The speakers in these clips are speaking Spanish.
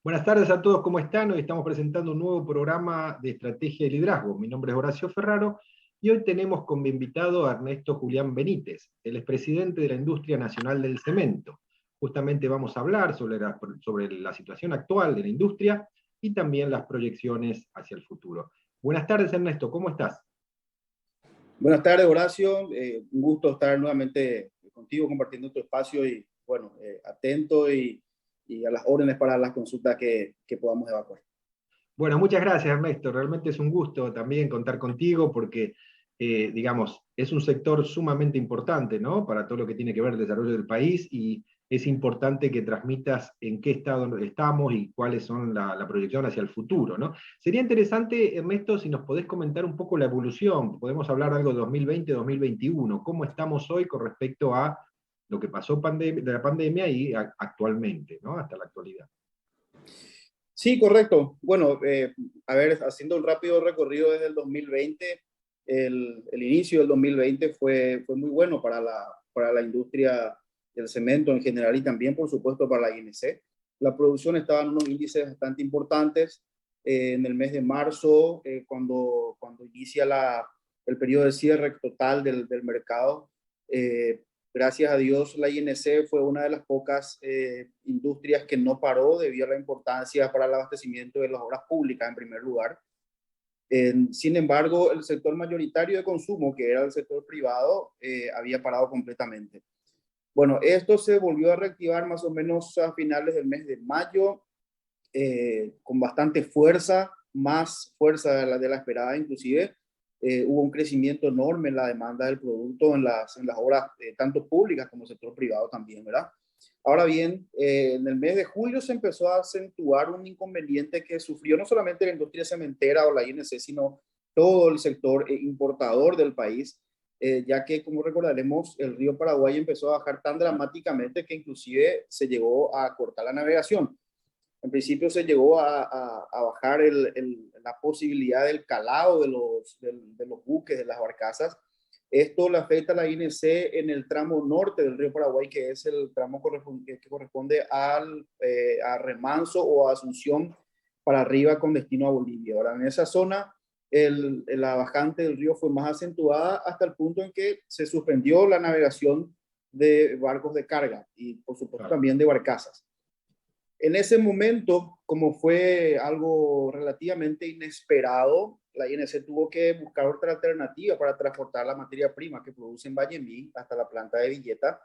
Buenas tardes a todos, ¿cómo están? Hoy estamos presentando un nuevo programa de estrategia de liderazgo. Mi nombre es Horacio Ferraro y hoy tenemos como invitado a Ernesto Julián Benítez. Él es presidente de la Industria Nacional del Cemento. Justamente vamos a hablar sobre la situación actual de la industria y también las proyecciones hacia el futuro. Buenas tardes, Ernesto, ¿cómo estás? Buenas tardes, Horacio. Un gusto estar nuevamente contigo compartiendo tu espacio y, bueno, atento y a las órdenes para las consultas que podamos evacuar. Bueno, muchas gracias, Ernesto. Realmente es un gusto también contar contigo porque, digamos, es un sector sumamente importante, ¿no? Para todo lo que tiene que ver el desarrollo del país y es importante que transmitas en qué estado estamos y cuáles son la proyección hacia el futuro, ¿no? Sería interesante, Ernesto, si nos podés comentar un poco la evolución. Podemos hablar algo de 2020-2021. ¿Cómo estamos hoy con respecto a lo que pasó de la pandemia y actualmente, ¿no? Hasta la actualidad. Sí, correcto. Bueno, a ver, haciendo un rápido recorrido desde el 2020, el inicio del 2020 fue muy bueno para la industria del cemento en general y también, por supuesto, para la INC. La producción estaba en unos índices bastante importantes. En el mes de marzo, cuando inicia el periodo de cierre total del mercado, gracias a Dios, la INC fue una de las pocas industrias que no paró debido a la importancia para el abastecimiento de las obras públicas en primer lugar. Sin embargo, el sector mayoritario de consumo, que era el sector privado, había parado completamente. Bueno, esto se volvió a reactivar más o menos a finales del mes de mayo, con bastante fuerza, más fuerza de la esperada inclusive. Hubo un crecimiento enorme en la demanda del producto en las obras, tanto públicas como sector privado también, ¿verdad? Ahora bien, en el mes de julio se empezó a acentuar un inconveniente que sufrió no solamente la industria cementera o la INC, sino todo el sector importador del país, ya que, como recordaremos, el río Paraguay empezó a bajar tan dramáticamente que inclusive se llegó a cortar la navegación. En principio se llegó a bajar la posibilidad del calado de los buques, de las barcazas. Esto le afecta a la INC en el tramo norte del río Paraguay, que es el tramo que corresponde a Remanso o a Asunción para arriba con destino a Bolivia. Ahora, en esa zona, la bajante del río fue más acentuada hasta el punto en que se suspendió la navegación de barcos de carga y, por supuesto, también de barcazas. En ese momento, como fue algo relativamente inesperado, la INC tuvo que buscar otra alternativa para transportar la materia prima que produce en Vallemí hasta la planta de Villeta.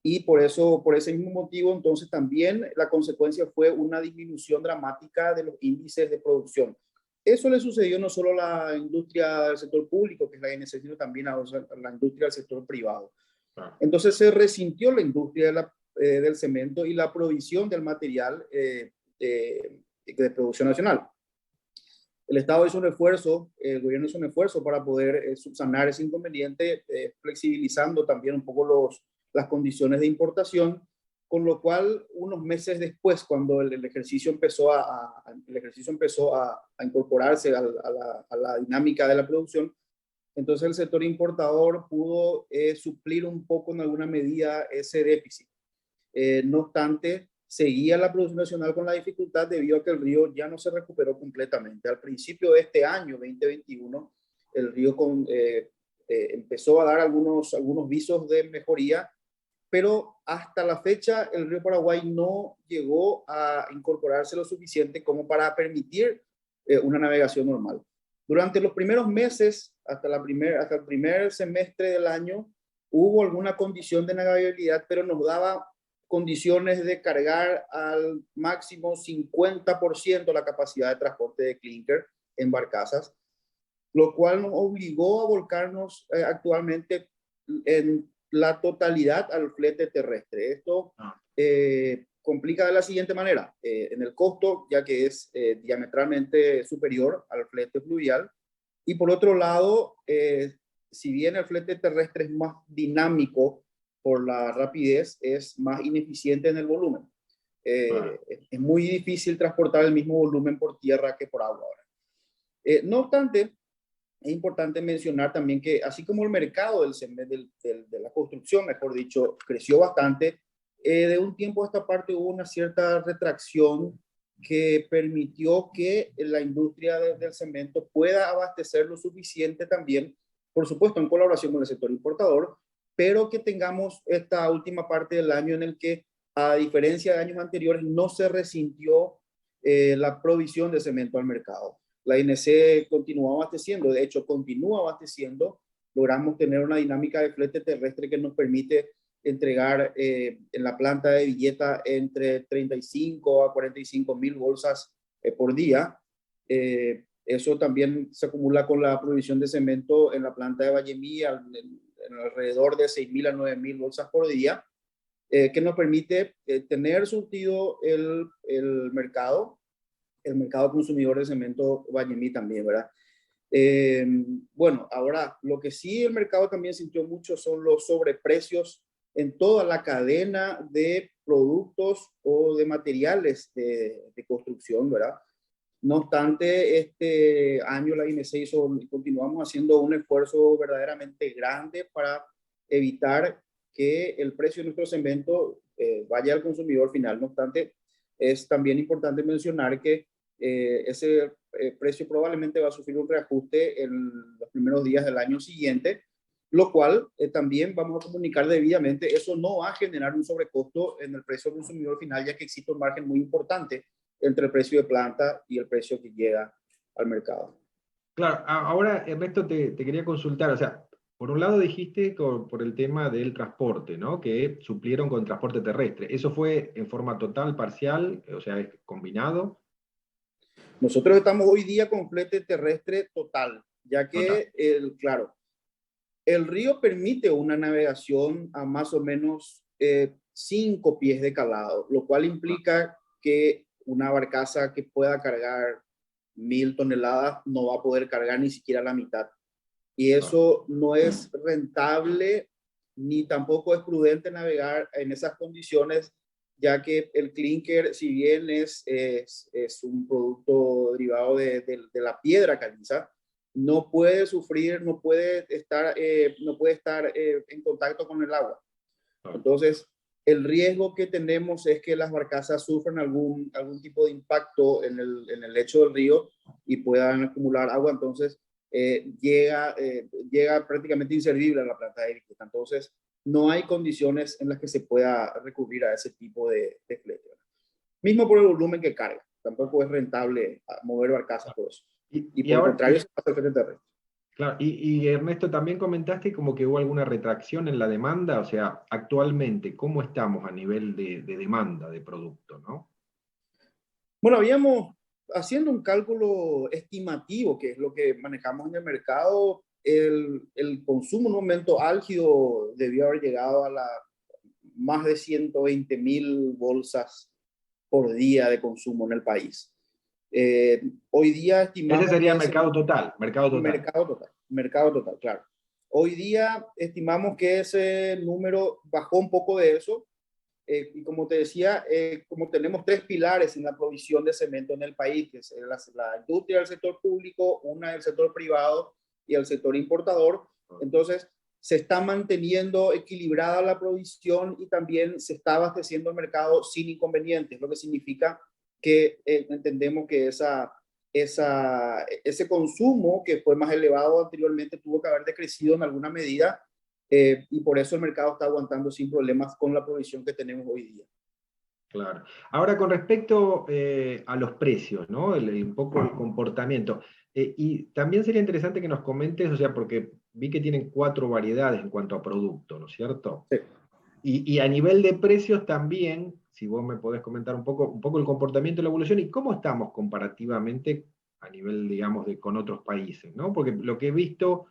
Y por ese mismo motivo, entonces también la consecuencia fue una disminución dramática de los índices de producción. Eso le sucedió no solo a la industria del sector público, que es la INC, sino también a la industria del sector privado. Entonces se resintió la industria del cemento y la provisión del material de producción nacional. El Estado hizo un esfuerzo, el gobierno hizo un esfuerzo para poder subsanar ese inconveniente, flexibilizando también un poco las condiciones de importación, con lo cual unos meses después, cuando el ejercicio empezó a incorporarse a la dinámica de la producción, entonces el sector importador pudo suplir un poco en alguna medida ese déficit. No obstante, seguía la producción nacional con la dificultad debido a que el río ya no se recuperó completamente. Al principio de este año, 2021, el río empezó a dar algunos visos de mejoría, pero hasta la fecha el río Paraguay no llegó a incorporarse lo suficiente como para permitir una navegación normal. Durante los primeros meses, hasta el primer semestre del año, hubo alguna condición de navegabilidad, pero nos daba condiciones de cargar al máximo 50% la capacidad de transporte de clinker en barcazas, lo cual nos obligó a volcarnos actualmente en la totalidad al flete terrestre. Esto complica de la siguiente manera, en el costo, ya que es diametralmente superior al flete fluvial, y por otro lado, si bien el flete terrestre es más dinámico por la rapidez, es más ineficiente en el volumen. Es muy difícil transportar el mismo volumen por tierra que por agua ahora. No obstante, es importante mencionar también que así como el mercado de la construcción, mejor dicho, creció bastante, de un tiempo a esta parte hubo una cierta retracción que permitió que la industria del cemento pueda abastecer lo suficiente también, por supuesto en colaboración con el sector importador, pero que tengamos esta última parte del año en el que, a diferencia de años anteriores, no se resintió la provisión de cemento al mercado. La INC continuó abasteciendo, de hecho continúa abasteciendo. Logramos tener una dinámica de flete terrestre que nos permite entregar en la planta de Villeta entre 35 a 45 mil bolsas por día. Eso también se acumula con la provisión de cemento en la planta de Vallemí en alrededor de 6 mil a 9 mil bolsas por día, que nos permite tener surtido el mercado consumidor de cemento Vallemí también, ¿verdad? Bueno, ahora lo que sí el mercado también sintió mucho son los sobreprecios en toda la cadena de productos o de materiales de construcción, ¿verdad? No obstante, este año la INC continuamos haciendo un esfuerzo verdaderamente grande para evitar que el precio de nuestro cemento vaya al consumidor final. No obstante, es también importante mencionar que ese precio probablemente va a sufrir un reajuste en los primeros días del año siguiente, lo cual también vamos a comunicar debidamente. Eso no va a generar un sobrecosto en el precio del consumidor final, ya que existe un margen muy importante entre el precio de planta y el precio que llega al mercado. Claro, ahora Ernesto te quería consultar, o sea, por un lado dijiste por el tema del transporte, ¿no? Que suplieron con transporte terrestre. ¿Eso fue en forma total, parcial, o sea, combinado? Nosotros estamos hoy día con flete terrestre total, ya Total. que, claro, el río permite una navegación a más o menos 5 pies de calado, lo cual implica que una barcaza que pueda cargar 1.000 toneladas no va a poder cargar ni siquiera la mitad. Y eso no es rentable ni tampoco es prudente navegar en esas condiciones, ya que el clinker, si bien es un producto derivado de la piedra caliza, no puede sufrir, no puede estar en contacto con el agua. Entonces, el riesgo que tenemos es que las barcazas sufran algún tipo de impacto en el lecho del río y puedan acumular agua. Entonces, llega prácticamente inservible a la planta de Villeta. Entonces, no hay condiciones en las que se pueda recurrir a ese tipo de flete. Mismo por el volumen que carga. Tampoco es rentable mover barcazas por eso. Y por el contrario, se pasa el flete terrestre. Claro, y Ernesto, también comentaste como que hubo alguna retracción en la demanda, o sea, actualmente, ¿cómo estamos a nivel de demanda de producto, no? Bueno, habíamos, haciendo un cálculo estimativo, que es lo que manejamos en el mercado, el consumo en un momento álgido debió haber llegado a más de 120.000 bolsas por día de consumo en el país. Hoy día estimamos Ese sería que mercado total, mercado total. mercado total, claro. Hoy día estimamos que ese número bajó un poco de eso. Y como te decía, como tenemos tres pilares en la provisión de cemento en el país, que es la industria del sector público, una del sector privado y el sector importador, entonces se está manteniendo equilibrada la provisión y también se está abasteciendo el mercado sin inconvenientes, lo que significa que entendemos que ese consumo que fue más elevado anteriormente tuvo que haber decrecido en alguna medida, y por eso el mercado está aguantando sin problemas con la provisión que tenemos hoy día. Claro. Ahora, con respecto a los precios, ¿no? Un poco el comportamiento. Y también sería interesante que nos comentes, o sea, porque vi que tienen 4 variedades en cuanto a producto, ¿no es cierto? Sí. Y a nivel de precios también, si vos me podés comentar un poco el comportamiento y la evolución y cómo estamos comparativamente a nivel, digamos, con otros países, ¿no? Porque lo que he visto,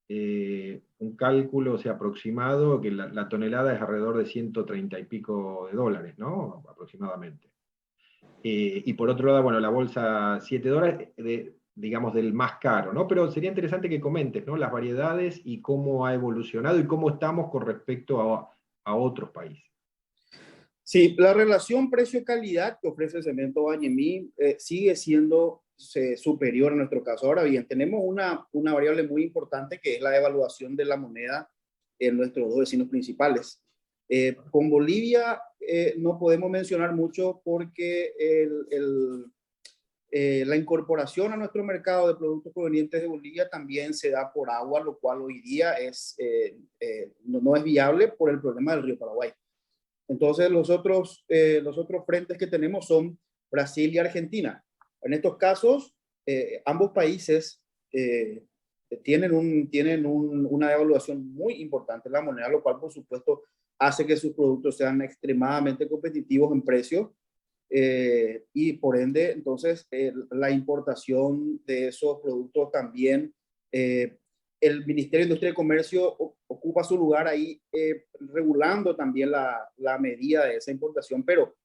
un cálculo, o sea, aproximado, que la tonelada es alrededor de 130 y pico de dólares, ¿no? Aproximadamente. Y por otro lado, bueno, la bolsa $7, digamos, del más caro, ¿no? Pero sería interesante que comentes, ¿no? Las variedades y cómo ha evolucionado y cómo estamos con respecto a otros países. Sí, la relación precio-calidad que ofrece el cemento Vallemí sigue siendo superior en nuestro caso. Ahora bien, tenemos una variable muy importante que es la devaluación de la moneda en nuestros dos vecinos principales. Con Bolivia no podemos mencionar mucho porque la incorporación a nuestro mercado de productos provenientes de Bolivia también se da por agua, lo cual hoy día no es viable por el problema del río Paraguay. Entonces, los otros frentes que tenemos son Brasil y Argentina. En estos casos, ambos países tienen una devaluación muy importante en la moneda, lo cual, por supuesto, hace que sus productos sean extremadamente competitivos en precio. Y por ende, entonces, la importación de esos productos también, el Ministerio de Industria y Comercio ocupa su lugar ahí, regulando también la medida de esa importación, pero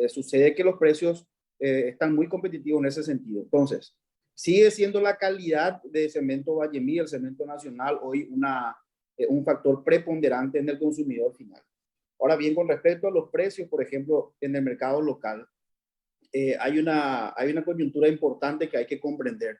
sucede que los precios están muy competitivos en ese sentido. Entonces, sigue siendo la calidad de cemento Vallemí, el cemento nacional, hoy un factor preponderante en el consumidor final. Ahora bien, con respecto a los precios, por ejemplo, en el mercado local, hay una coyuntura importante que hay que comprender.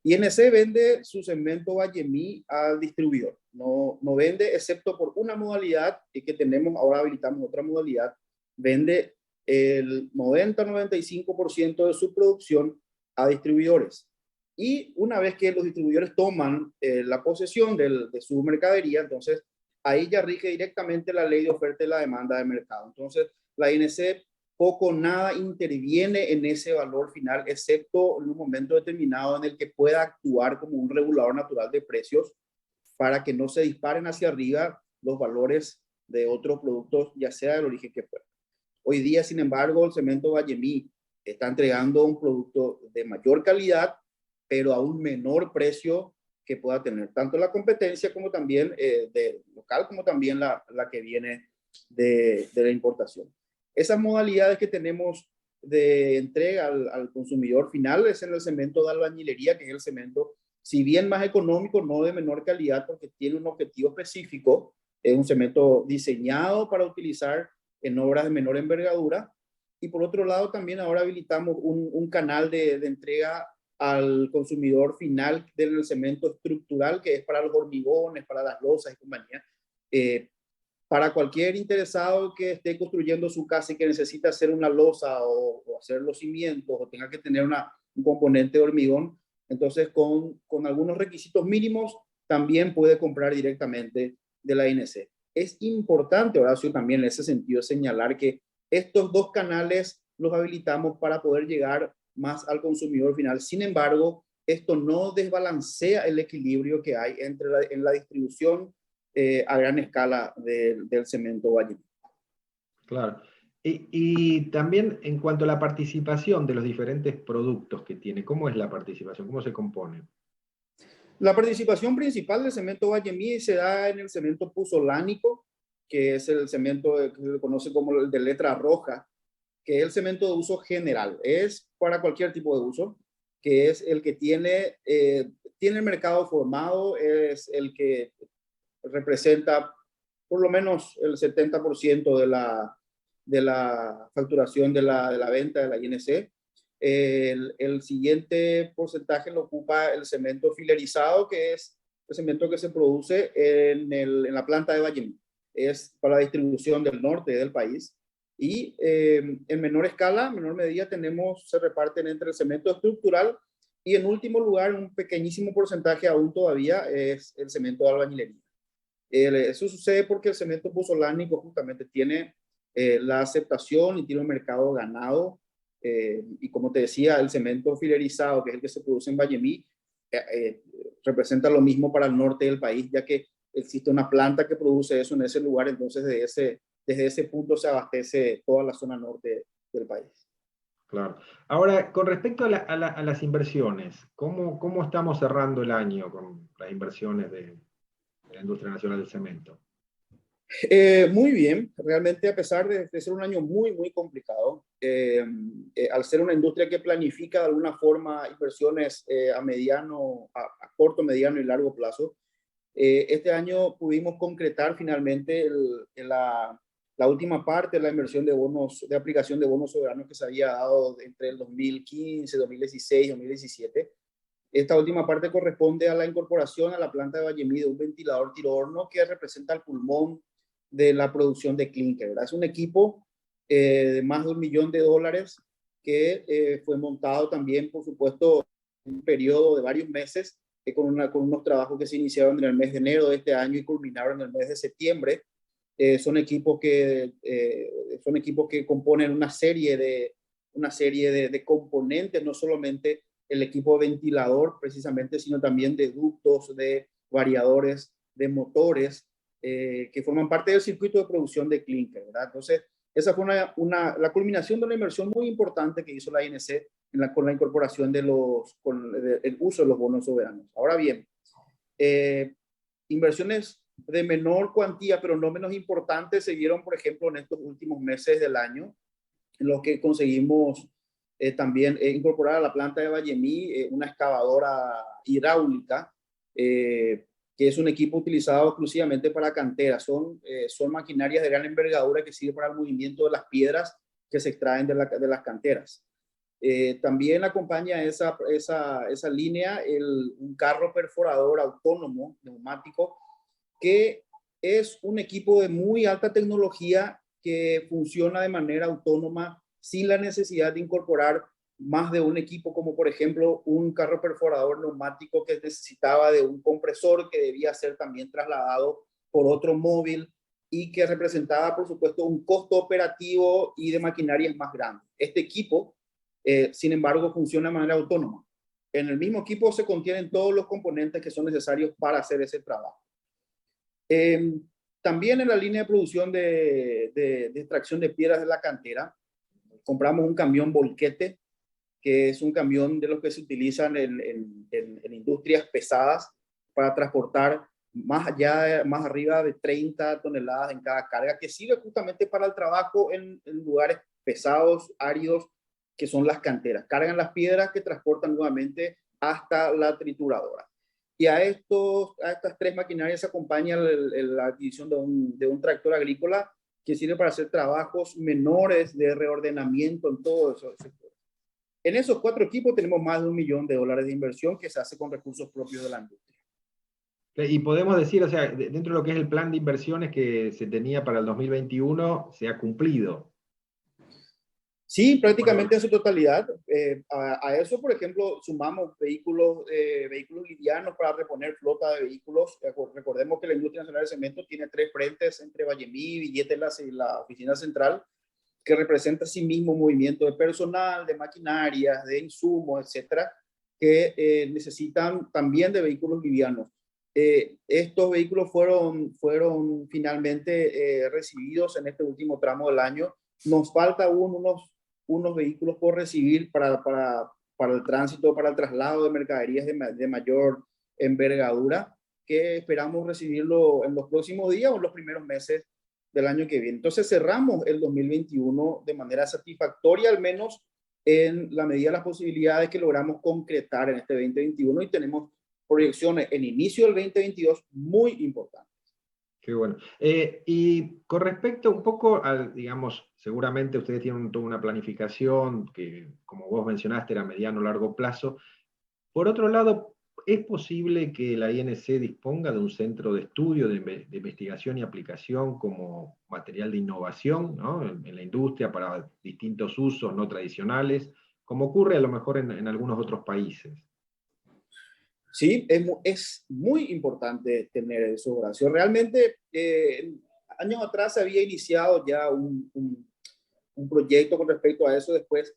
INC vende su cemento Vallemí al distribuidor. No vende, excepto por una modalidad que tenemos, ahora habilitamos otra modalidad, vende el 90-95% de su producción a distribuidores. Y una vez que los distribuidores toman la posesión de su mercadería, entonces ahí ya rige directamente la ley de oferta y la demanda de mercado. Entonces, la INC poco o nada interviene en ese valor final, excepto en un momento determinado en el que pueda actuar como un regulador natural de precios para que no se disparen hacia arriba los valores de otros productos, ya sea del origen que fuera. Hoy día, sin embargo, el cemento Vallemí está entregando un producto de mayor calidad, pero a un menor precio que pueda tener tanto la competencia como también de local, como también la que viene de la importación. Esas modalidades que tenemos de entrega al consumidor final es en el cemento de albañilería, que es el cemento, si bien más económico, no de menor calidad, porque tiene un objetivo específico. Es un cemento diseñado para utilizar en obras de menor envergadura. Y por otro lado, también ahora habilitamos un canal de entrega al consumidor final del cemento estructural, que es para los hormigones, para las losas y compañía. Para cualquier interesado que esté construyendo su casa y que necesite hacer una losa o hacer los cimientos o tenga que tener un componente de hormigón, entonces con algunos requisitos mínimos también puede comprar directamente de la INC. Es importante, Horacio, también en ese sentido señalar que estos dos canales los habilitamos para poder llegar más al consumidor final. Sin embargo, esto no desbalancea el equilibrio que hay en la distribución a gran escala del cemento Vallemí. Claro. Y también en cuanto a la participación de los diferentes productos que tiene, ¿cómo es la participación? ¿Cómo se compone? La participación principal del cemento Vallemí se da en el cemento puzolánico, que es el cemento que se conoce como el de letra roja, que es el cemento de uso general. Es para cualquier tipo de uso, que es el que tiene el mercado formado, es el que representa por lo menos el 70% de la facturación de la venta de la INC. El siguiente porcentaje lo ocupa el cemento filerizado, que es el cemento que se produce en la planta de Vallemí. Es para la distribución del norte del país. Y en menor escala, menor medida, se reparten entre el cemento estructural y en último lugar, un pequeñísimo porcentaje aún todavía es el cemento de albañilería. Eso sucede porque el cemento puzolánico justamente tiene la aceptación y tiene un mercado ganado. Y como te decía, el cemento filerizado, que es el que se produce en Vallemí, representa lo mismo para el norte del país, ya que existe una planta que produce eso en ese lugar, entonces desde ese punto se abastece toda la zona norte del país. Claro. Ahora, con respecto a las inversiones, ¿cómo estamos cerrando el año con las inversiones de la industria nacional del cemento? Muy bien, realmente a pesar de ser un año muy, muy complicado, al ser una industria que planifica de alguna forma inversiones a corto, mediano y largo plazo, este año pudimos concretar finalmente la última parte de la inversión de bonos, de aplicación de bonos soberanos que se había dado entre el 2015, 2016 y 2017. Esta última parte corresponde a la incorporación a la planta de Vallemí de un ventilador tiro-horno que representa el pulmón de la producción de clinker, ¿verdad? Es un equipo de más de $1 millón que fue montado también, por supuesto, en un periodo de varios meses, con unos trabajos que se iniciaron en el mes de enero de este año y culminaron en el mes de septiembre. Son equipos que componen una serie de componentes, no solamente el equipo ventilador precisamente, sino también de ductos, de variadores, de motores, que forman parte del circuito de producción de clinker, ¿verdad? Entonces, esa fue la culminación de una inversión muy importante que hizo la INC con la incorporación el uso de los bonos soberanos. Ahora bien, inversiones de menor cuantía, pero no menos importantes, se dieron, por ejemplo, en estos últimos meses del año, en los que conseguimos también incorporar a la planta de Vallemí una excavadora hidráulica, que es un equipo utilizado exclusivamente para canteras. Son maquinarias de gran envergadura que sirven para el movimiento de las piedras que se extraen de las canteras. También acompaña esa línea un carro perforador autónomo, neumático, que es un equipo de muy alta tecnología que funciona de manera autónoma sin la necesidad de incorporar más de un equipo, como por ejemplo un carro perforador neumático que necesitaba de un compresor que debía ser también trasladado por otro móvil y que representaba, por supuesto, un costo operativo y de maquinarias más grande. Este equipo, sin embargo, funciona de manera autónoma. En el mismo equipo se contienen todos los componentes que son necesarios para hacer ese trabajo. También en la línea de producción de extracción de piedras de la cantera, compramos un camión volquete, que es un camión de los que se utilizan en industrias pesadas para transportar más arriba de 30 toneladas en cada carga, que sirve justamente para el trabajo en lugares pesados, áridos, que son las canteras. Cargan las piedras que transportan nuevamente hasta la trituradora. Y a estas tres maquinarias se acompaña la adquisición de un tractor agrícola que sirve para hacer trabajos menores de reordenamiento en todo eso. En esos 4 equipos tenemos más de $1 millón de inversión que se hace con recursos propios de la industria. Y podemos decir, o sea, dentro de lo que es el plan de inversiones que se tenía para el 2021, se ha cumplido. Sí, prácticamente en su totalidad. A eso, por ejemplo, sumamos vehículos livianos para reponer flota de vehículos. Recordemos que la industria nacional de cemento tiene 3 frentes entre Vallemí, Villetelas y la oficina central, que representa sí mismo movimiento de personal, de maquinarias, de insumos, etcétera, que necesitan también de vehículos livianos. Estos vehículos fueron finalmente recibidos en este último tramo del año. Nos falta unos vehículos por recibir para el tránsito, para el traslado de mercaderías de mayor envergadura, que esperamos recibirlo en los próximos días o en los primeros meses del año que viene. Entonces cerramos el 2021 de manera satisfactoria, al menos en la medida de las posibilidades que logramos concretar en este 2021, y tenemos proyecciones en inicio del 2022 muy importantes. Qué bueno. Y con respecto un poco al, digamos, seguramente ustedes tienen toda una planificación que, como vos mencionaste, era mediano o largo plazo. Por otro lado, ¿es posible que la INC disponga de un centro de estudio, de investigación y aplicación como material de innovación, ¿no? en la industria para distintos usos no tradicionales, como ocurre a lo mejor en algunos otros países? Sí, es muy importante tener eso, Horacio. Realmente, años atrás se había iniciado ya un proyecto con respecto a eso. Después,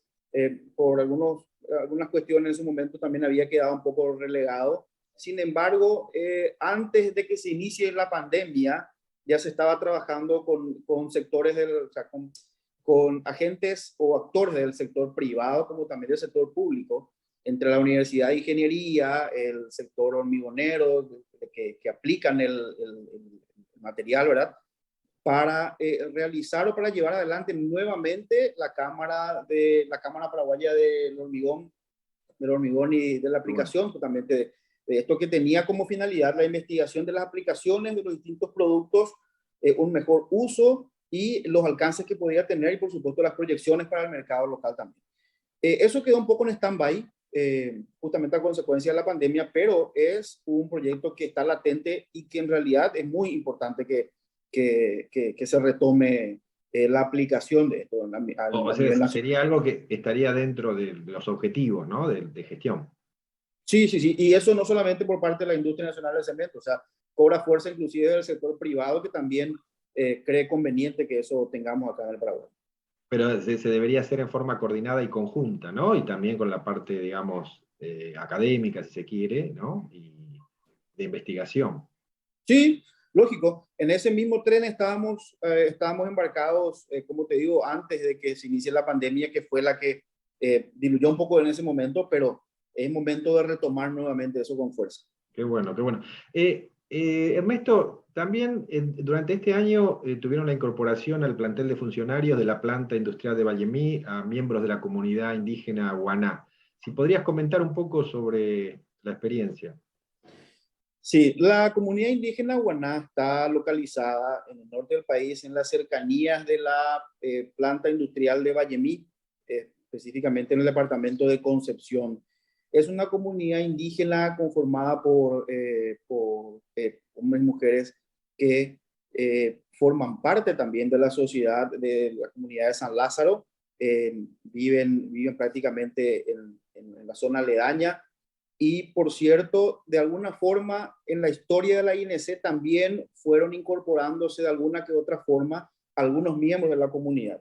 por algunas cuestiones en su momento también había quedado un poco relegado. Sin embargo, antes de que se inicie la pandemia, ya se estaba trabajando con sectores o sea, con agentes o actores del sector privado como también del sector público, entre la Universidad de Ingeniería, el sector hormigonero, que aplican el material, ¿verdad? Para realizar o para llevar adelante nuevamente la Cámara Paraguaya del hormigón y de la aplicación, justamente de esto, que tenía como finalidad la investigación de las aplicaciones de los distintos productos, un mejor uso y los alcances que podía tener, y por supuesto las proyecciones para el mercado local también. Eso quedó un poco en stand-by, justamente a consecuencia de la pandemia, pero es un proyecto que está latente y que en realidad es muy importante que se retome la aplicación de esto O a sea, nivel nacional. sería algo que estaría dentro de los objetivos, ¿no? De gestión. Sí, sí, sí, y eso no solamente por parte de la industria nacional del cemento, o sea, cobra fuerza inclusive del sector privado que también cree conveniente que eso tengamos acá en el Paraguay. Pero se debería hacer en forma coordinada y conjunta, ¿no? Y también con la parte, digamos, académica, si se quiere, ¿no? Y de investigación. Sí, lógico. En ese mismo tren estábamos embarcados, como te digo, antes de que se inicie la pandemia, que fue la que diluyó un poco en ese momento, pero es momento de retomar nuevamente eso con fuerza. Qué bueno, qué bueno. Ernesto, también durante este año tuvieron la incorporación al plantel de funcionarios de la planta industrial de Vallemí a miembros de la comunidad indígena Guaná. Si podrías comentar un poco sobre la experiencia. Sí, la comunidad indígena Guaná está localizada en el norte del país, en las cercanías de la planta industrial de Vallemí, específicamente en el departamento de Concepción. Es una comunidad indígena conformada por hombres y mujeres que forman parte también de la sociedad de la comunidad de San Lázaro. Viven prácticamente en la zona aledaña y, por cierto, de alguna forma en la historia de la INC también fueron incorporándose de alguna que otra forma algunos miembros de la comunidad.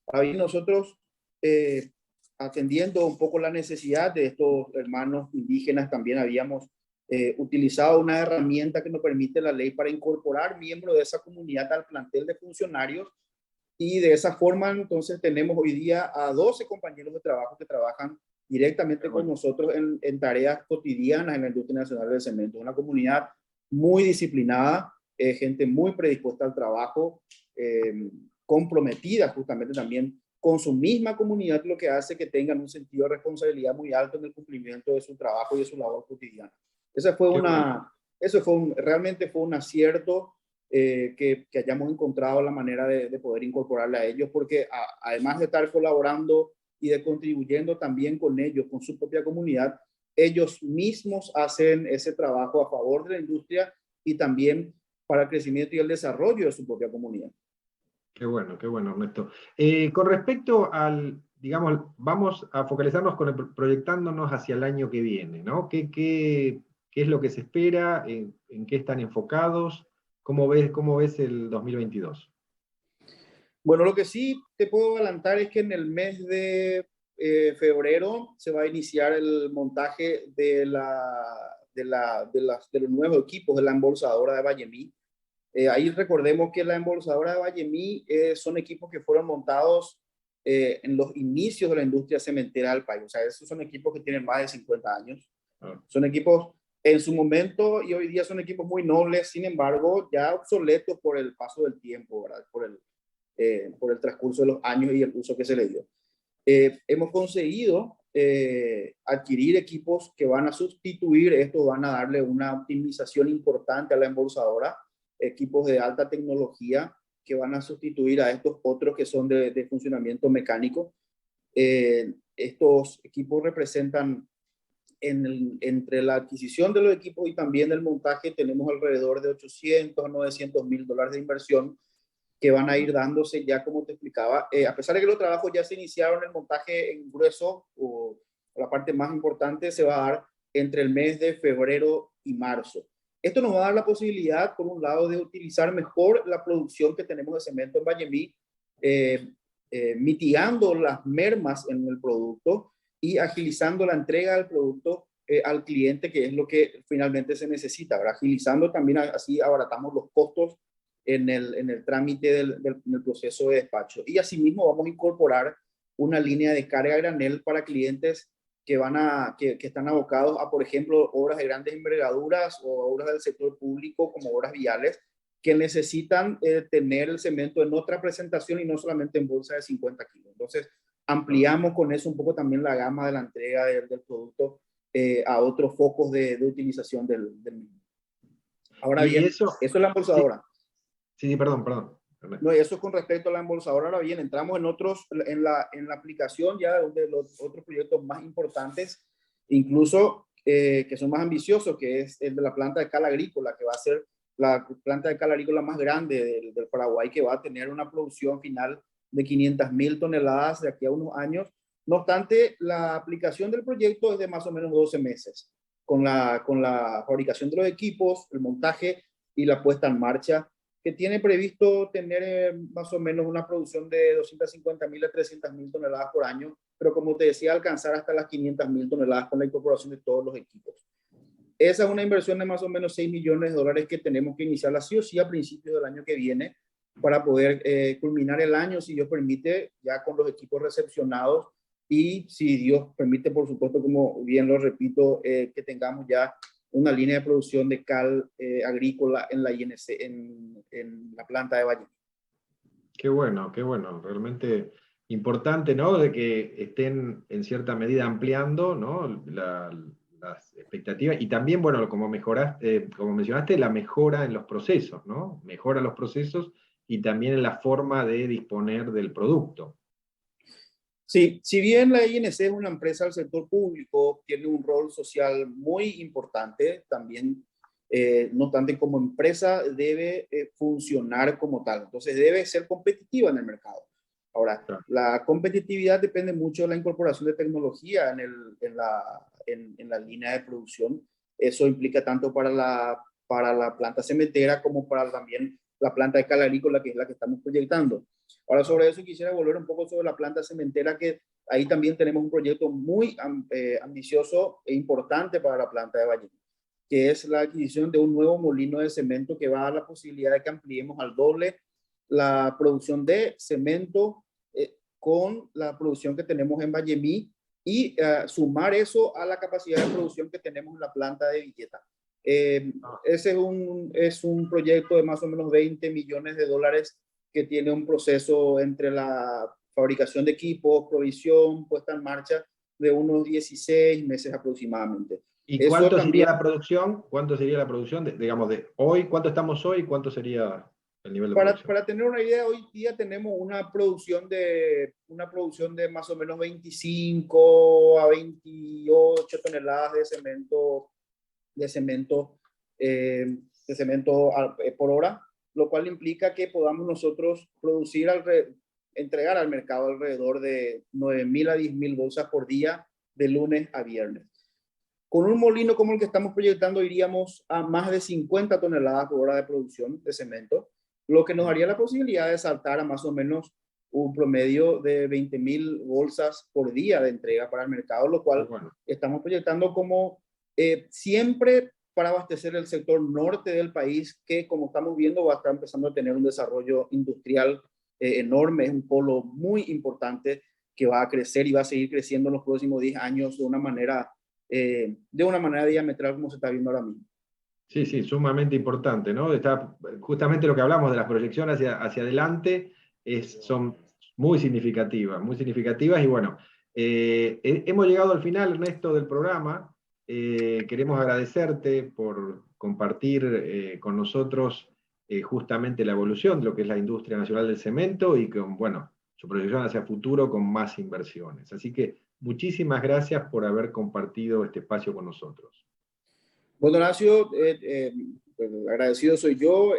Ahí nosotros, eh, atendiendo un poco la necesidad de estos hermanos indígenas, también habíamos utilizado una herramienta que nos permite la ley para incorporar miembros de esa comunidad al plantel de funcionarios, y de esa forma entonces tenemos hoy día a 12 compañeros de trabajo que trabajan directamente con Bueno, nosotros en tareas cotidianas en la industria nacional del cemento. Una comunidad muy disciplinada, gente muy predispuesta al trabajo, comprometida justamente también con su misma comunidad, lo que hace que tengan un sentido de responsabilidad muy alto en el cumplimiento de su trabajo y de su labor cotidiana. Esa fue qué bueno. una, eso fue realmente fue un acierto, que hayamos encontrado la manera de poder incorporarle a ellos, porque además de estar colaborando y de contribuyendo también con ellos, con su propia comunidad, ellos mismos hacen ese trabajo a favor de la industria y también para el crecimiento y el desarrollo de su propia comunidad. Qué bueno, Ernesto. Con respecto al, digamos, vamos a focalizarnos proyectándonos hacia el año que viene, ¿no? ¿Qué es lo que se espera? En qué están enfocados? Cómo ves el 2022? Bueno, lo que sí te puedo adelantar es que en el mes de febrero se va a iniciar el montaje de los nuevos equipos de la embolsadora de Vallemí. Ahí recordemos que la embolsadora de Vallemí son equipos que fueron montados en los inicios de la industria cementera del país. O sea, esos son equipos que tienen más de 50 años. Ah, Son equipos en su momento y hoy día son equipos muy nobles, sin embargo, ya obsoletos por el paso del tiempo, ¿verdad? Por el transcurso de los años y el uso que se le dio. Hemos conseguido adquirir equipos que van a sustituir esto, van a darle una optimización importante a la embolsadora, equipos de alta tecnología que van a sustituir a estos otros que son de funcionamiento mecánico. Estos equipos representan entre la adquisición de los equipos y también el montaje, tenemos alrededor de 800 a 900 mil dólares de inversión que van a ir dándose ya, como te explicaba. A pesar de que los trabajos ya se iniciaron, el montaje en grueso o la parte más importante se va a dar entre el mes de febrero y marzo. Esto nos va a dar la posibilidad, por un lado, de utilizar mejor la producción que tenemos de cemento en Vallemí, mitigando las mermas en el producto y agilizando la entrega del producto al cliente, que es lo que finalmente se necesita, ¿verdad? Agilizando también, así abaratamos los costos en el trámite del proceso de despacho. Y asimismo vamos a incorporar una línea de carga a granel para clientes que están abocados a, por ejemplo, obras de grandes envergaduras o obras del sector público como obras viales, que necesitan tener el cemento en otra presentación y no solamente en bolsa de 50 kilos. Entonces, ampliamos con eso un poco también la gama de la entrega del producto a otros focos de utilización del mismo. Ahora Y bien, eso, eso es la sí, embolsadora. sí, perdón. No, eso con respecto a la embolsadora. Ahora bien, entramos en la aplicación ya de los otros proyectos más importantes, incluso que son más ambiciosos, que es el de la planta de escala agrícola, que va a ser la planta de cal agrícola más grande del Paraguay, que va a tener una producción final de 500.000 toneladas de aquí a unos años. No obstante, la aplicación del proyecto es de más o menos 12 meses, con la fabricación de los equipos, el montaje y la puesta en marcha, que tiene previsto tener más o menos una producción de 250.000 a 300.000 toneladas por año, pero como te decía, alcanzar hasta las 500.000 toneladas con la incorporación de todos los equipos. Esa es una inversión de más o menos 6 millones de dólares que tenemos que iniciarla sí o sí a principios del año que viene para poder culminar el año, si Dios permite, ya con los equipos recepcionados y si Dios permite, por supuesto, como bien lo repito, que tengamos ya una línea de producción de cal agrícola en la INC, en la planta de Valle. Qué bueno, realmente importante, ¿no? De que estén en cierta medida ampliando, ¿no? Las expectativas y también, bueno, como mejoraste, como mencionaste, la mejora en los procesos, ¿no? Mejora los procesos y también en la forma de disponer del producto. Sí, si bien la INC es una empresa del sector público, tiene un rol social muy importante, también, no obstante, como empresa debe funcionar como tal, entonces debe ser competitiva en el mercado. Ahora, Claro. la competitividad depende mucho de la incorporación de tecnología en la línea de producción. Eso implica tanto para la planta cementera como para también la planta de cal agrícola, que es la que estamos proyectando. Ahora, sobre eso quisiera volver un poco sobre la planta cementera, que ahí también tenemos un proyecto muy ambicioso e importante para la planta de Valle, que es la adquisición de un nuevo molino de cemento que va a dar la posibilidad de que ampliemos al doble la producción de cemento con la producción que tenemos en Vallemí y sumar eso a la capacidad de producción que tenemos en la planta de Villeta. Ese es un proyecto de más o menos 20 millones de dólares que tiene un proceso entre la fabricación de equipos, provisión, puesta en marcha de unos 16 meses aproximadamente. ¿Y Eso cuánto sería también, la producción? ¿Cuánto sería la producción, digamos, de hoy? ¿Cuánto estamos hoy? ¿Cuánto sería el nivel de producción? para tener una idea, hoy día tenemos una producción de más o menos 25 a 28 toneladas de cemento, de cemento por hora, lo cual implica que podamos nosotros entregar al mercado alrededor de 9.000 a 10.000 bolsas por día de lunes a viernes. Con un molino como el que estamos proyectando iríamos a más de 50 toneladas por hora de producción de cemento, lo que nos daría la posibilidad de saltar a más o menos un promedio de 20.000 bolsas por día de entrega para el mercado, lo cual Bueno. estamos proyectando como siempre para abastecer el sector norte del país, que como estamos viendo va a estar empezando a tener un desarrollo industrial enorme, es un polo muy importante que va a crecer y va a seguir creciendo en los próximos 10 años de una manera diametral como se está viendo ahora mismo. Sí, sí, sumamente importante, ¿no? Está justamente lo que hablamos de las proyecciones hacia adelante, son muy significativas y bueno, hemos llegado al final, Ernesto, del programa. Queremos agradecerte por compartir con nosotros justamente la evolución de lo que es la industria nacional del cemento y con, bueno, su proyección hacia el futuro con más inversiones. Así que muchísimas gracias por haber compartido este espacio con nosotros. Bueno, Horacio, agradecido soy yo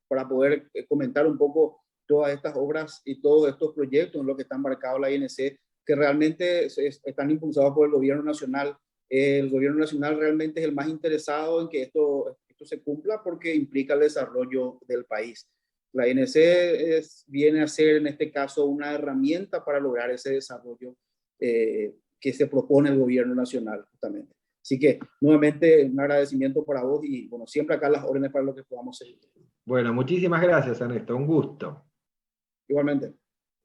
para poder comentar un poco todas estas obras y todos estos proyectos en los que está embarcado la INC, que realmente están impulsados por el gobierno nacional. El gobierno nacional realmente es el más interesado en que esto se cumpla porque implica el desarrollo del país. La INC viene a ser en este caso una herramienta para lograr ese desarrollo que se propone el gobierno nacional justamente. Así que, nuevamente, un agradecimiento para vos y, bueno, siempre acá las órdenes para lo que podamos seguir. Bueno, muchísimas gracias, Ernesto. Un gusto. Igualmente.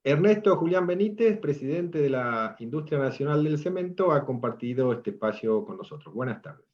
Ernesto Julián Benítez, presidente de la Industria Nacional del Cemento, ha compartido este espacio con nosotros. Buenas tardes.